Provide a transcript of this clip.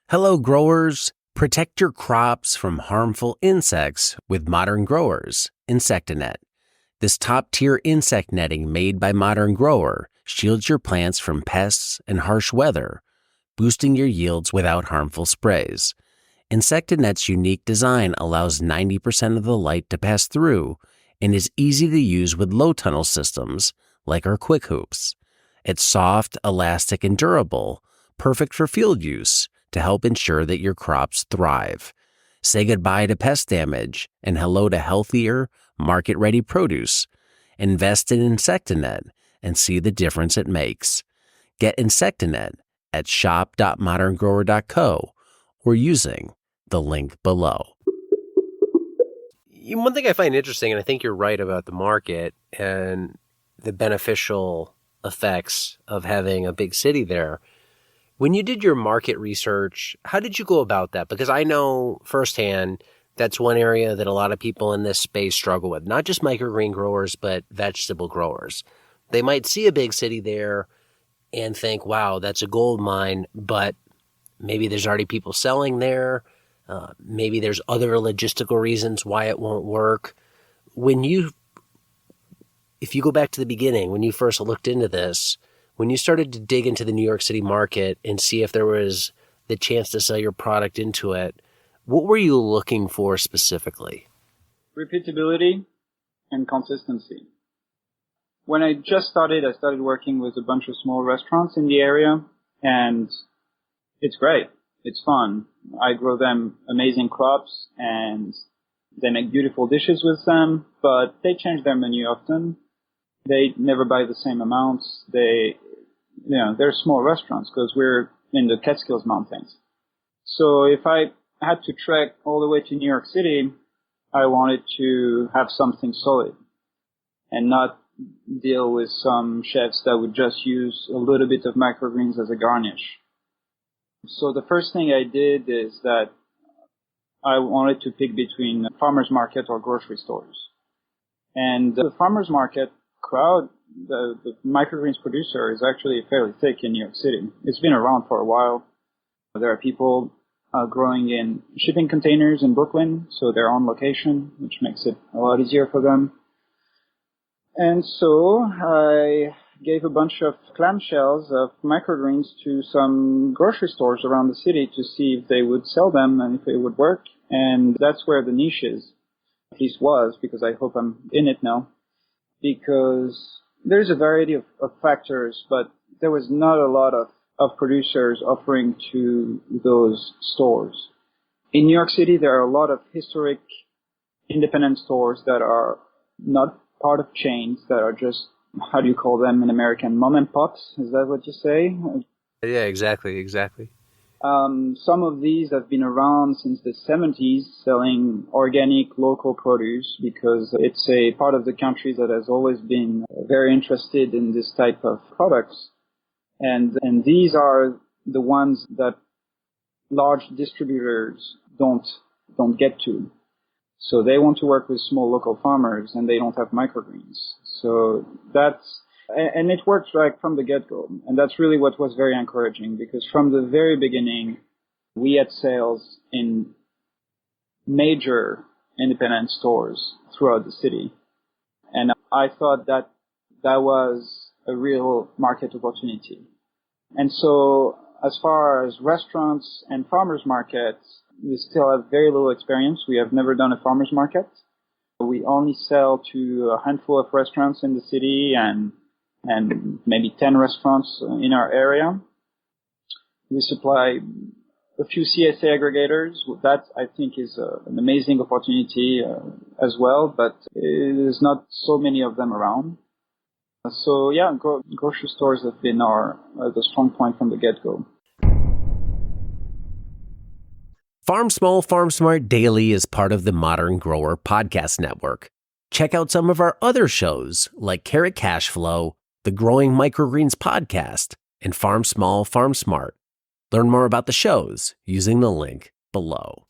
Hello, growers. Protect your crops from harmful insects with Modern Growers Insectanet. This top-tier insect netting made by Modern Grower shields your plants from pests and harsh weather, boosting your yields without harmful sprays. Insectanet's unique design allows 90% of the light to pass through and is easy to use with low-tunnel systems like our Quick Hoops. It's soft, elastic, and durable, perfect for field use to help ensure that your crops thrive. Say goodbye to pest damage and hello to healthier, market-ready produce. Invest in Insectanet and see the difference it makes. Get Insectanet at shop.moderngrower.co or using the link below. One thing I find interesting, and I think you're right about the market and the beneficial effects of having a big city there. When you did your market research, how did you go about that? Because I know firsthand that's one area that a lot of people in this space struggle with, not just microgreen growers, but vegetable growers. They might see a big city there and think, wow, that's a gold mine, but maybe there's already people selling there. Maybe there's other logistical reasons why it won't work. If you go back to the beginning, when you first looked into this, when you started to dig into the New York City market and see if there was the chance to sell your product into it, what were you looking for specifically? Repeatability and consistency. When I just started, I started working with a bunch of small restaurants in the area, and it's great. It's fun. I grow them amazing crops, and they make beautiful dishes with them, but they change their menu often. They never buy the same amounts. They're small restaurants because we're in the Catskills Mountains. So if I had to trek all the way to New York City, I wanted to have something solid and not deal with some chefs that would just use a little bit of microgreens as a garnish. So the first thing I did is that I wanted to pick between farmers market or grocery stores. And the farmers market crowd, the microgreens producer is actually fairly thick in New York City. It's been around for a while. There are people growing in shipping containers in Brooklyn, so they're on location, which makes it a lot easier for them. And so I gave a bunch of clamshells of microgreens to some grocery stores around the city to see if they would sell them and if it would work. And that's where the niche is, at least was, because I hope I'm in it now. Because there's a variety of factors, but there was not a lot of producers offering to those stores. In New York City, there are a lot of historic independent stores that are not part of chains, that are just, how do you call them in American, mom and pops? Is that what you say? Yeah, exactly. Some of these have been around since the 70s, selling organic local produce, because it's a part of the country that has always been very interested in this type of products. And these are the ones that large distributors don't get to. So they want to work with small local farmers, and they don't have microgreens. So and it worked right from the get-go. And that's really what was very encouraging, because from the very beginning, we had sales in major independent stores throughout the city. And I thought that was a real market opportunity. And so as far as restaurants and farmers markets, we still have very little experience. We have never done a farmers market. We only sell to a handful of restaurants in the city and maybe 10 restaurants in our area. We supply a few CSA aggregators. That, I think, is an amazing opportunity as well, but there's not so many of them around. So, yeah, grocery stores have been the strong point from the get-go. Farm Small, Farm Smart Daily is part of the Modern Grower Podcast Network. Check out some of our other shows like Carrot Cash Flow, the Growing Microgreens Podcast, and Farm Small, Farm Smart. Learn more about the shows using the link below.